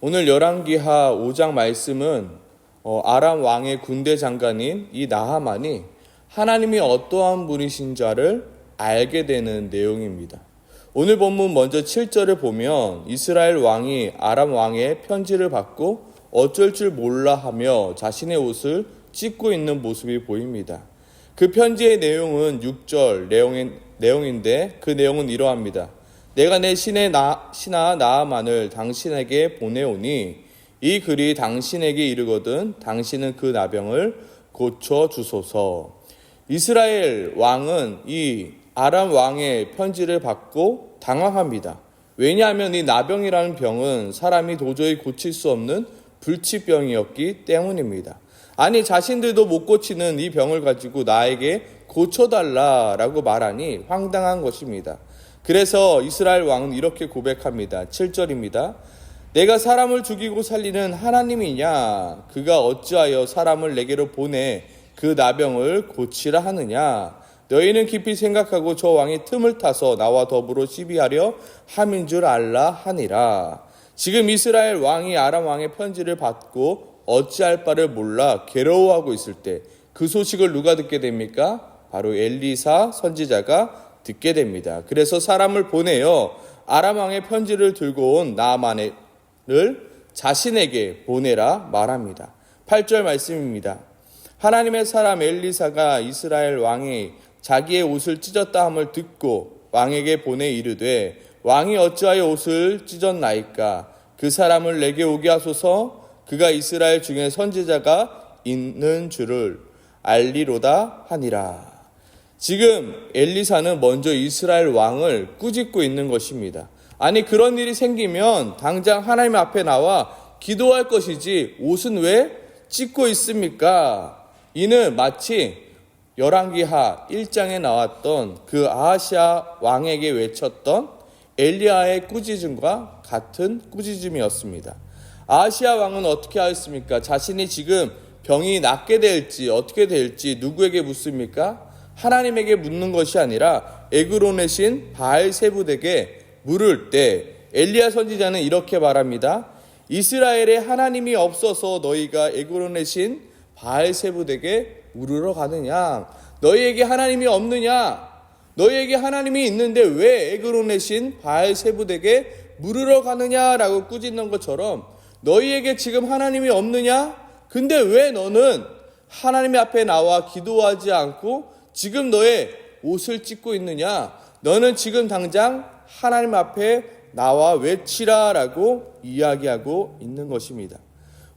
오늘 열왕기하 5장 말씀은 아람 왕의 군대 장관인 이 나하만이 하나님이 어떠한 분이신지를 알게 되는 내용입니다. 오늘 본문 먼저 7절을 보면 이스라엘 왕이 아람 왕의 편지를 받고 어쩔 줄 몰라 하며 자신의 옷을 찢고 있는 모습이 보입니다. 그 편지의 내용은 6절 내용인데 그 내용은 이러합니다. 내가 내 신하 나하만을 당신에게 보내오니 이 글이 당신에게 이르거든 당신은 그 나병을 고쳐주소서. 이스라엘 왕은 이 아람 왕의 편지를 받고 당황합니다. 왜냐하면 이 나병이라는 병은 사람이 도저히 고칠 수 없는 불치병이었기 때문입니다. 아니 자신들도 못 고치는 이 병을 가지고 나에게 고쳐달라라고 말하니 황당한 것입니다. 그래서 이스라엘 왕은 이렇게 고백합니다. 7절입니다. 내가 사람을 죽이고 살리는 하나님이냐? 그가 어찌하여 사람을 내게로 보내 그 나병을 고치라 하느냐? 너희는 깊이 생각하고 저 왕이 틈을 타서 나와 더불어 시비하려 함인 줄 알라 하니라. 지금 이스라엘 왕이 아람 왕의 편지를 받고 어찌할 바를 몰라 괴로워하고 있을 때 그 소식을 누가 듣게 됩니까? 바로 엘리사 선지자가 듣게 됩니다. 그래서 사람을 보내어 아람 왕의 편지를 들고 온 나하만을 자신에게 보내라 말합니다. 8절 말씀입니다. 하나님의 사람 엘리사가 이스라엘 왕이 자기의 옷을 찢었다 함을 듣고 왕에게 보내 이르되 왕이 어찌하여 옷을 찢었나이까? 그 사람을 내게 오게 하소서. 그가 이스라엘 중에 선지자가 있는 줄을 알리로다 하니라. 지금 엘리사는 먼저 이스라엘 왕을 꾸짖고 있는 것입니다. 아니 그런 일이 생기면 당장 하나님 앞에 나와 기도할 것이지 옷은 왜 찢고 있습니까? 이는 마치 열왕기하 1장에 나왔던 그 아하시아 왕에게 외쳤던 엘리야의 꾸짖음과 같은 꾸짖음이었습니다. 아하시아 왕은 어떻게 하였습니까? 자신이 지금 병이 낫게 될지 어떻게 될지 누구에게 묻습니까? 하나님에게 묻는 것이 아니라 에그론의 신 바알세불에게 물을 때 엘리야 선지자는 이렇게 말합니다. 이스라엘에 하나님이 없어서 너희가 에그론의 신 바알세불에게 물으러 가느냐? 너희에게 하나님이 없느냐? 너희에게 하나님이 있는데 왜 에그론의 신 바알세불에게 물으러 가느냐라고 꾸짖는 것처럼 너희에게 지금 하나님이 없느냐? 근데 왜 너는 하나님 앞에 나와 기도하지 않고 지금 너의 옷을 찢고 있느냐? 너는 지금 당장 하나님 앞에 나와 외치라라고 이야기하고 있는 것입니다.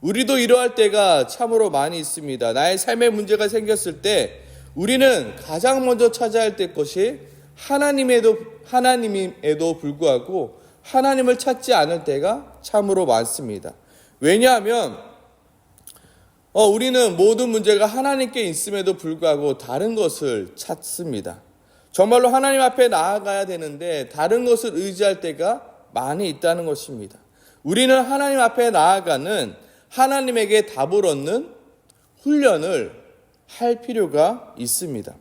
우리도 이러할 때가 참으로 많이 있습니다. 나의 삶에 문제가 생겼을 때 우리는 가장 먼저 찾아야 할 것이 하나님에도 불구하고 하나님을 찾지 않을 때가 참으로 많습니다. 왜냐하면 우리는 모든 문제가 하나님께 있음에도 불구하고 다른 것을 찾습니다. 정말로 하나님 앞에 나아가야 되는데 다른 것을 의지할 때가 많이 있다는 것입니다. 우리는 하나님 앞에 나아가는 하나님에게 답을 얻는 훈련을 할 필요가 있습니다.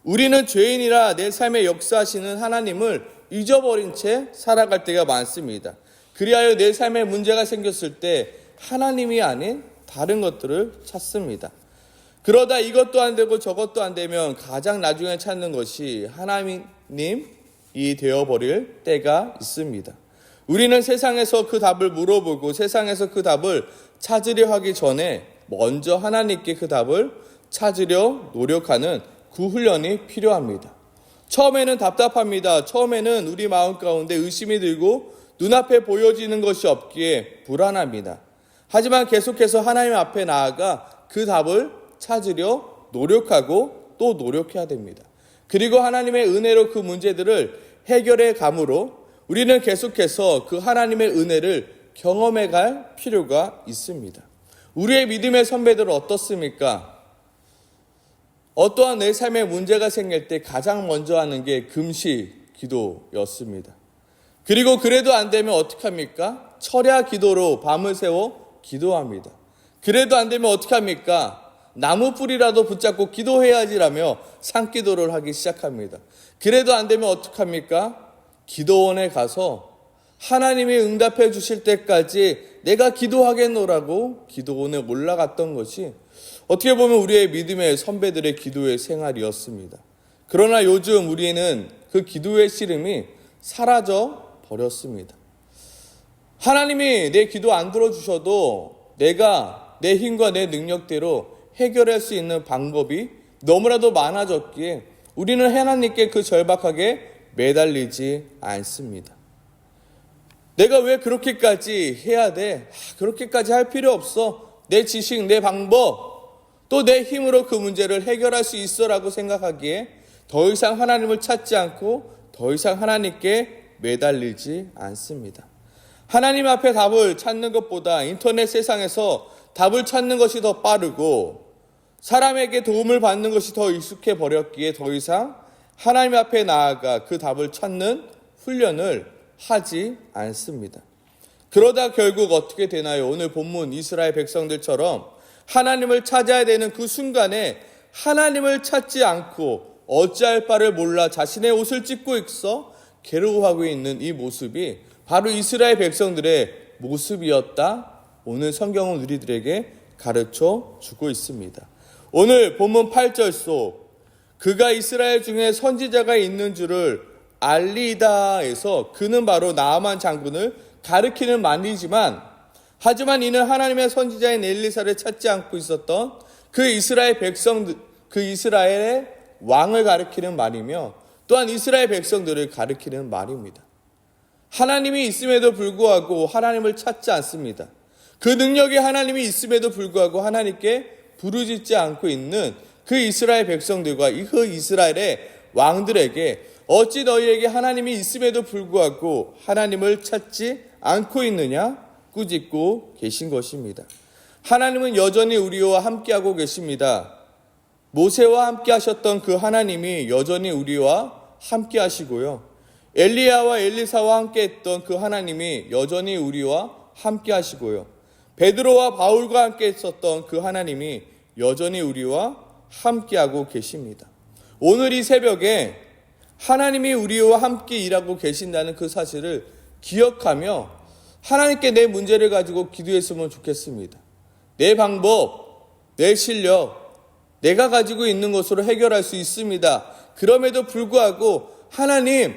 우리는 죄인이라 내 삶에 역사하시는 하나님을 잊어버린 채 살아갈 때가 많습니다. 그리하여 내 삶에 문제가 생겼을 때 하나님이 아닌 다른 것들을 찾습니다. 그러다 이것도 안 되고 저것도 안 되면 가장 나중에 찾는 것이 하나님이 되어버릴 때가 있습니다. 우리는 세상에서 그 답을 물어보고 세상에서 그 답을 찾으려 하기 전에 먼저 하나님께 그 답을 찾으려 노력하는 그 훈련이 필요합니다. 처음에는 답답합니다. 처음에는 우리 마음 가운데 의심이 들고 눈앞에 보여지는 것이 없기에 불안합니다. 하지만 계속해서 하나님 앞에 나아가 그 답을 찾으려 노력하고 또 노력해야 됩니다. 그리고 하나님의 은혜로 그 문제들을 해결해 감으로 우리는 계속해서 그 하나님의 은혜를 경험해 갈 필요가 있습니다. 우리의 믿음의 선배들은 어떻습니까? 어떠한 내 삶에 문제가 생길 때 가장 먼저 하는 게 금식 기도였습니다. 그리고 그래도 안 되면 어떻게 합니까? 철야 기도로 밤을 새워 기도합니다. 그래도 안 되면 어떻게 합니까? 나무 뿌리라도 붙잡고 기도해야지라며 산기도를 하기 시작합니다. 그래도 안 되면 어떻게 합니까? 기도원에 가서 하나님이 응답해 주실 때까지 내가 기도하겠노라고 기도원에 올라갔던 것이 어떻게 보면 우리의 믿음의 선배들의 기도의 생활이었습니다. 그러나 요즘 우리는 그 기도의 씨름이 사라져 버렸습니다. 하나님이 내 기도 안 들어주셔도 내가 내 힘과 내 능력대로 해결할 수 있는 방법이 너무나도 많아졌기에 우리는 하나님께 그 절박하게 매달리지 않습니다. 내가 왜 그렇게까지 해야 돼? 그렇게까지 할 필요 없어. 내 지식, 내 방법, 또 내 힘으로 그 문제를 해결할 수 있어라고 생각하기에 더 이상 하나님을 찾지 않고 더 이상 하나님께 매달리지 않습니다. 하나님 앞에 답을 찾는 것보다 인터넷 세상에서 답을 찾는 것이 더 빠르고 사람에게 도움을 받는 것이 더 익숙해 버렸기에 더 이상 하나님 앞에 나아가 그 답을 찾는 훈련을 하지 않습니다. 그러다 결국 어떻게 되나요? 오늘 본문 이스라엘 백성들처럼 하나님을 찾아야 되는 그 순간에 하나님을 찾지 않고 어찌할 바를 몰라 자신의 옷을 찢고 있어 괴로워하고 있는 이 모습이 바로 이스라엘 백성들의 모습이었다. 오늘 성경은 우리들에게 가르쳐 주고 있습니다. 오늘 본문 8절 속 그가 이스라엘 중에 선지자가 있는 줄을 알리다에서 그는 바로 나아만 장군을 가리키는 말이지만 하지만 이는 하나님의 선지자인 엘리사를 찾지 않고 있었던 그 이스라엘 백성들, 그 이스라엘의 왕을 가리키는 말이며 또한 이스라엘 백성들을 가리키는 말입니다. 하나님이 있음에도 불구하고 하나님을 찾지 않습니다. 그 능력이 하나님이 있음에도 불구하고 하나님께 부르짖지 않고 있는 그 이스라엘 백성들과 그 이스라엘의 왕들에게 어찌 너희에게 하나님이 있음에도 불구하고 하나님을 찾지 않고 있느냐 꾸짖고 계신 것입니다. 하나님은 여전히 우리와 함께하고 계십니다. 모세와 함께 하셨던 그 하나님이 여전히 우리와 함께 하시고요. 엘리야와 엘리사와 함께 했던 그 하나님이 여전히 우리와 함께 하시고요. 베드로와 바울과 함께 했었던 그 하나님이 여전히 우리와 함께하고 계십니다. 오늘 이 새벽에 하나님이 우리와 함께 일하고 계신다는 그 사실을 기억하며 하나님께 내 문제를 가지고 기도했으면 좋겠습니다. 내 방법, 내 실력, 내가 가지고 있는 것으로 해결할 수 있습니다. 그럼에도 불구하고 하나님,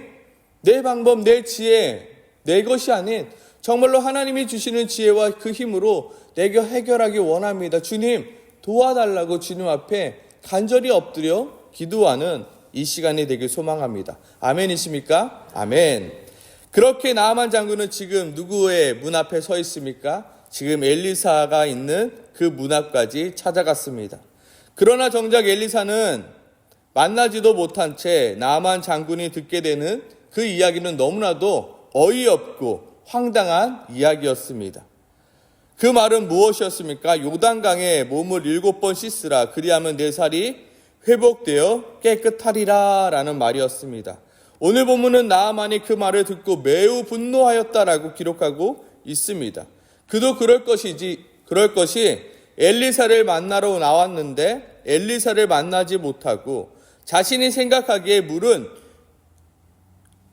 내 방법, 내 지혜, 내 것이 아닌 정말로 하나님이 주시는 지혜와 그 힘으로 내가 해결하기 원합니다. 주님, 도와달라고 주님 앞에 간절히 엎드려 기도하는 이 시간이 되길 소망합니다. 아멘이십니까? 아멘. 그렇게 나아만 장군은 지금 누구의 문 앞에 서 있습니까? 지금 엘리사가 있는 그 문 앞까지 찾아갔습니다. 그러나 정작 엘리사는 만나지도 못한 채 나아만 장군이 듣게 되는 그 이야기는 너무나도 어이없고 황당한 이야기였습니다. 그 말은 무엇이었습니까? 요단강에 몸을 7번 씻으라 그리하면 내 살이 회복되어 깨끗하리라 라는 말이었습니다. 오늘 본문은 나아만이 그 말을 듣고 매우 분노하였다라고 기록하고 있습니다. 그도 그럴 것이 엘리사를 만나러 나왔는데 엘리사를 만나지 못하고 자신이 생각하기에 물은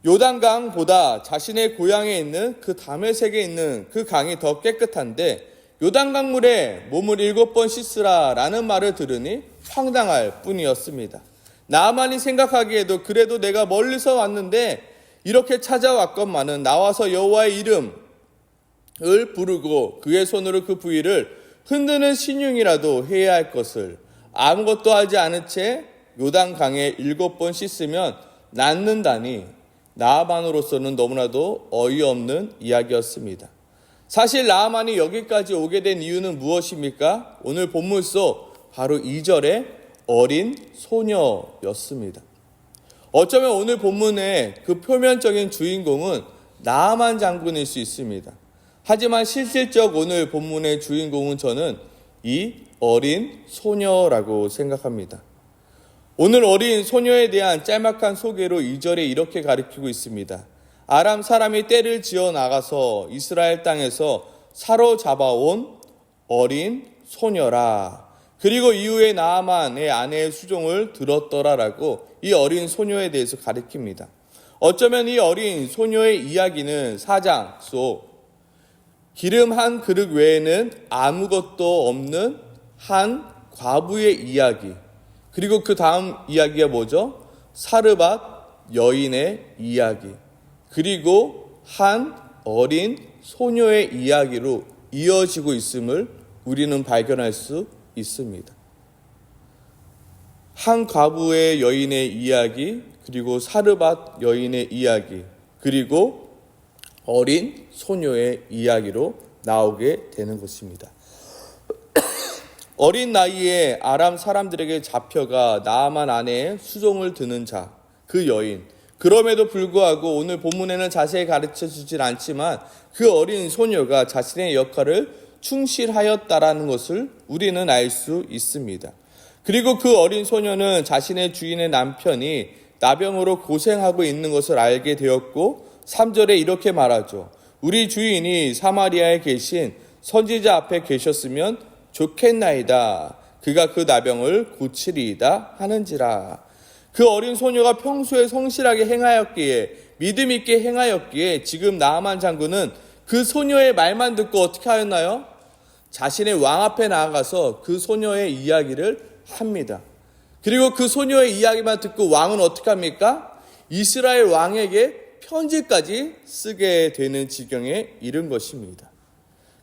요단강보다 자신의 고향에 있는 그 다메섹에 있는 그 강이 더 깨끗한데 요단강물에 몸을 7번 씻으라 라는 말을 들으니 황당할 뿐이었습니다. 나아만이 생각하기에도 그래도 내가 멀리서 왔는데 이렇게 찾아왔건만은 나와서 여호와의 이름을 부르고 그의 손으로 그 부위를 흔드는 신용이라도 해야 할 것을 아무것도 하지 않은 채 요단강에 7번 씻으면 낫는다니 나아만으로서는 너무나도 어이없는 이야기였습니다. 사실 나아만이 여기까지 오게 된 이유는 무엇입니까? 오늘 본문 속 바로 2절의 어린 소녀였습니다. 어쩌면 오늘 본문의 그 표면적인 주인공은 나아만 장군일 수 있습니다. 하지만 실질적 오늘 본문의 주인공은 저는 이 어린 소녀라고 생각합니다. 오늘 어린 소녀에 대한 짤막한 소개로 2절에 이렇게 가르치고 있습니다. 아람 사람이 떼를 지어 나가서 이스라엘 땅에서 사로잡아온 어린 소녀라. 그리고 이후에 나아만의 아내의 수종을 들었더라라고 이 어린 소녀에 대해서 가르칩니다. 어쩌면 이 어린 소녀의 이야기는 4장 속 기름 한 그릇 외에는 아무것도 없는 한 과부의 이야기, 그리고 그 다음 이야기가 뭐죠? 사르밧 여인의 이야기, 그리고 한 어린 소녀의 이야기로 이어지고 있음을 우리는 발견할 수 있습니다. 한 과부의 여인의 이야기, 그리고 사르밧 여인의 이야기, 그리고 어린 소녀의 이야기로 나오게 되는 것입니다. 어린 나이에 아람 사람들에게 잡혀가 나아만 아내의 수종을 드는 자, 그 여인. 그럼에도 불구하고 오늘 본문에는 자세히 가르쳐 주질 않지만 그 어린 소녀가 자신의 역할을 충실하였다라는 것을 우리는 알 수 있습니다. 그리고 그 어린 소녀는 자신의 주인의 남편이 나병으로 고생하고 있는 것을 알게 되었고 3절에 이렇게 말하죠. 우리 주인이 사마리아에 계신 선지자 앞에 계셨으면 좋겠나이다. 그가 그 나병을 고치리이다 하는지라. 그 어린 소녀가 평소에 성실하게 행하였기에, 믿음 있게 행하였기에 지금 나아만 장군은 그 소녀의 말만 듣고 어떻게 하였나요? 자신의 왕 앞에 나아가서 그 소녀의 이야기를 합니다. 그리고 그 소녀의 이야기만 듣고 왕은 어떻게 합니까? 이스라엘 왕에게 편지까지 쓰게 되는 지경에 이른 것입니다.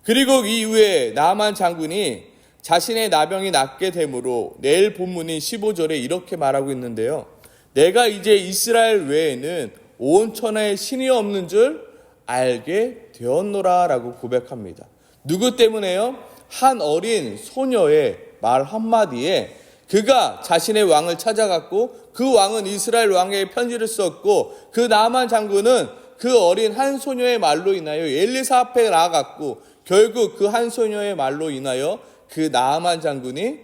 그리고 이후에 나아만 장군이 자신의 나병이 낫게 되므로 내일 본문인 15절에 이렇게 말하고 있는데요. 내가 이제 이스라엘 외에는 온 천하에 신이 없는 줄 알게 되었노라 라고 고백합니다. 누구 때문에요? 한 어린 소녀의 말 한마디에 그가 자신의 왕을 찾아갔고 그 왕은 이스라엘 왕에게 편지를 썼고 그 나아만 장군은 그 어린 한 소녀의 말로 인하여 엘리사 앞에 나아갔고 결국 그 한 소녀의 말로 인하여 그 나아만 장군이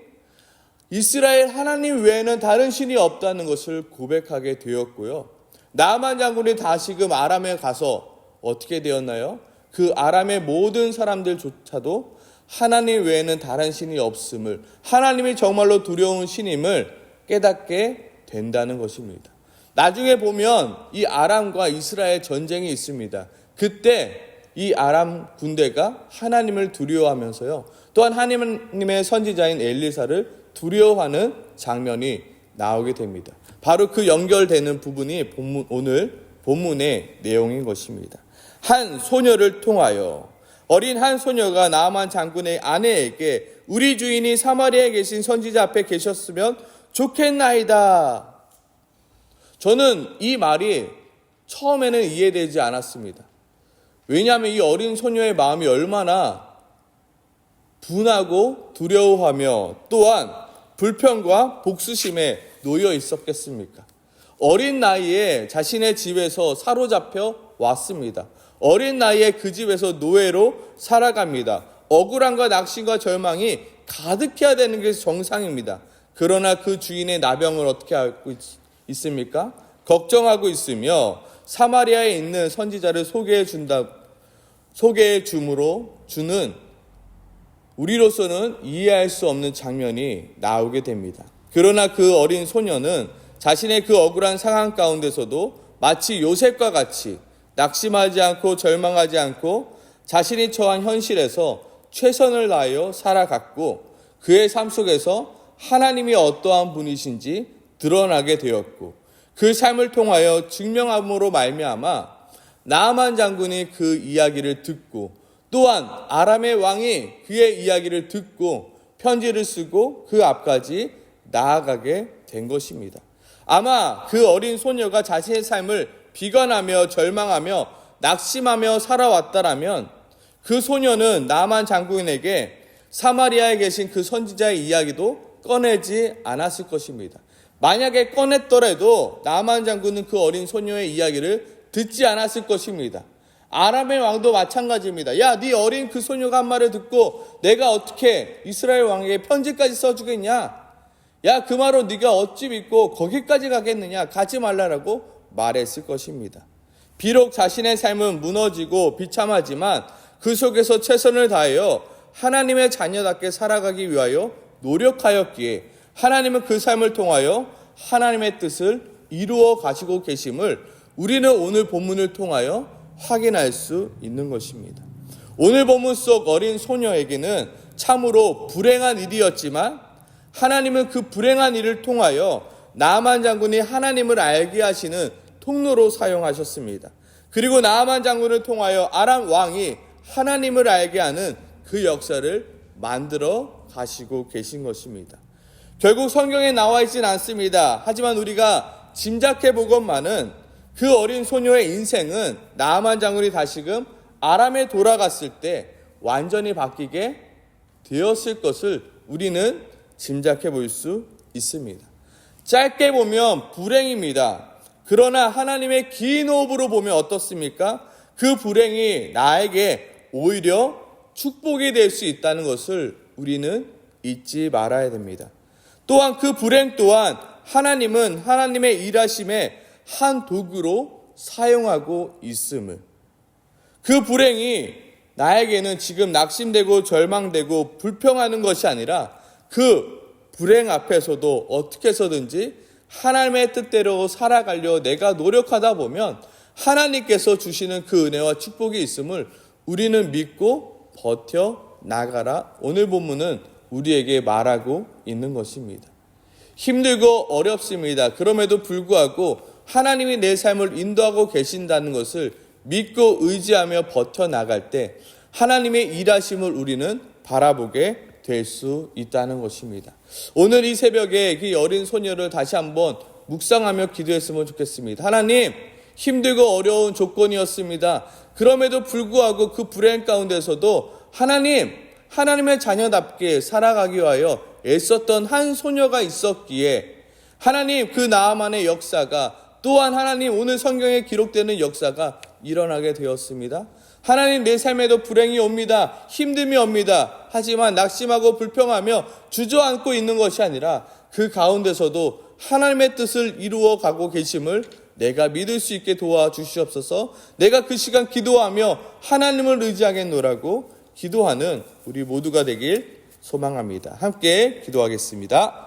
이스라엘 하나님 외에는 다른 신이 없다는 것을 고백하게 되었고요. 나아만 장군이 다시금 아람에 가서 어떻게 되었나요? 그 아람의 모든 사람들조차도 하나님 외에는 다른 신이 없음을, 하나님이 정말로 두려운 신임을 깨닫게 된다는 것입니다. 나중에 보면 이 아람과 이스라엘 전쟁이 있습니다. 그때 이 아람 군대가 하나님을 두려워하면서요, 또한 하나님의 선지자인 엘리사를 두려워하는 장면이 나오게 됩니다. 바로 그 연결되는 부분이 오늘 본문의 내용인 것입니다. 한 소녀를 통하여, 어린 한 소녀가 나아만 장군의 아내에게 우리 주인이 사마리아에 계신 선지자 앞에 계셨으면 좋겠나이다. 저는 이 말이 처음에는 이해되지 않았습니다. 왜냐하면 이 어린 소녀의 마음이 얼마나 분하고 두려워하며 또한 불평과 복수심에 놓여 있었겠습니까? 어린 나이에 자신의 집에서 사로잡혀 왔습니다. 어린 나이에 그 집에서 노예로 살아갑니다. 억울함과 낙심과 절망이 가득해야 되는 게 정상입니다. 그러나 그 주인의 나병을 어떻게 하고 있습니까? 걱정하고 있으며 사마리아에 있는 선지자를 소개해 줌으로 주는 우리로서는 이해할 수 없는 장면이 나오게 됩니다. 그러나 그 어린 소녀는 자신의 그 억울한 상황 가운데서도 마치 요셉과 같이 낙심하지 않고 절망하지 않고 자신이 처한 현실에서 최선을 다하여 살아갔고 그의 삶 속에서 하나님이 어떠한 분이신지 드러나게 되었고 그 삶을 통하여 증명함으로 말미암아 나아만 장군이 그 이야기를 듣고 또한 아람의 왕이 그의 이야기를 듣고 편지를 쓰고 그 앞까지 나아가게 된 것입니다. 아마 그 어린 소녀가 자신의 삶을 비관하며 절망하며 낙심하며 살아왔다라면 그 소녀는 나아만 장군에게 사마리아에 계신 그 선지자의 이야기도 꺼내지 않았을 것입니다. 만약에 꺼냈더라도 나아만 장군은 그 어린 소녀의 이야기를 듣지 않았을 것입니다. 아람의 왕도 마찬가지입니다. 야, 네 어린 그 소녀가 한 말을 듣고 내가 어떻게 이스라엘 왕에게 편지까지 써주겠냐? 야, 그 말로 네가 어찌 믿고 거기까지 가겠느냐? 가지 말라라고 말했을 것입니다. 비록 자신의 삶은 무너지고 비참하지만 그 속에서 최선을 다하여 하나님의 자녀답게 살아가기 위하여 노력하였기에 하나님은 그 삶을 통하여 하나님의 뜻을 이루어 가시고 계심을 우리는 오늘 본문을 통하여 확인할 수 있는 것입니다. 오늘 본문 속 어린 소녀에게는 참으로 불행한 일이었지만 하나님은 그 불행한 일을 통하여 나아만 장군이 하나님을 알게 하시는 통로로 사용하셨습니다. 그리고 나아만 장군을 통하여 아람 왕이 하나님을 알게 하는 그 역사를 만들어 가시고 계신 것입니다. 결국 성경에 나와 있진 않습니다. 하지만 우리가 짐작해 보건만은 그 어린 소녀의 인생은 나아만 장군이 다시금 아람에 돌아갔을 때 완전히 바뀌게 되었을 것을 우리는 짐작해 볼 수 있습니다. 짧게 보면 불행입니다. 그러나 하나님의 긴 호흡으로 보면 어떻습니까? 그 불행이 나에게 오히려 축복이 될 수 있다는 것을 우리는 잊지 말아야 됩니다. 또한 그 불행 또한 하나님은 하나님의 일하심의 한 도구로 사용하고 있음을, 그 불행이 나에게는 지금 낙심되고 절망되고 불평하는 것이 아니라 그 불행 앞에서도 어떻게 해서든지 하나님의 뜻대로 살아가려 내가 노력하다 보면 하나님께서 주시는 그 은혜와 축복이 있음을 우리는 믿고 버텨 나가라. 오늘 본문은 우리에게 말하고 있는 것입니다. 힘들고 어렵습니다. 그럼에도 불구하고 하나님이 내 삶을 인도하고 계신다는 것을 믿고 의지하며 버텨 나갈 때 하나님의 일하심을 우리는 바라보게 될 수 있다는 것입니다. 오늘 이 새벽에 그 어린 소녀를 다시 한번 묵상하며 기도했으면 좋겠습니다. 하나님, 힘들고 어려운 조건이었습니다. 그럼에도 불구하고 그 불행 가운데서도 하나님의 자녀답게 살아가기 위하여 애썼던 한 소녀가 있었기에 하나님, 그 나아만의 역사가 또한 하나님 오늘 성경에 기록되는 역사가 일어나게 되었습니다. 하나님, 내 삶에도 불행이 옵니다. 힘듦이 옵니다. 하지만 낙심하고 불평하며 주저앉고 있는 것이 아니라 그 가운데서도 하나님의 뜻을 이루어 가고 계심을 내가 믿을 수 있게 도와주시옵소서. 내가 그 시간 기도하며 하나님을 의지하겠노라고 기도하는 우리 모두가 되길 소망합니다. 함께 기도하겠습니다.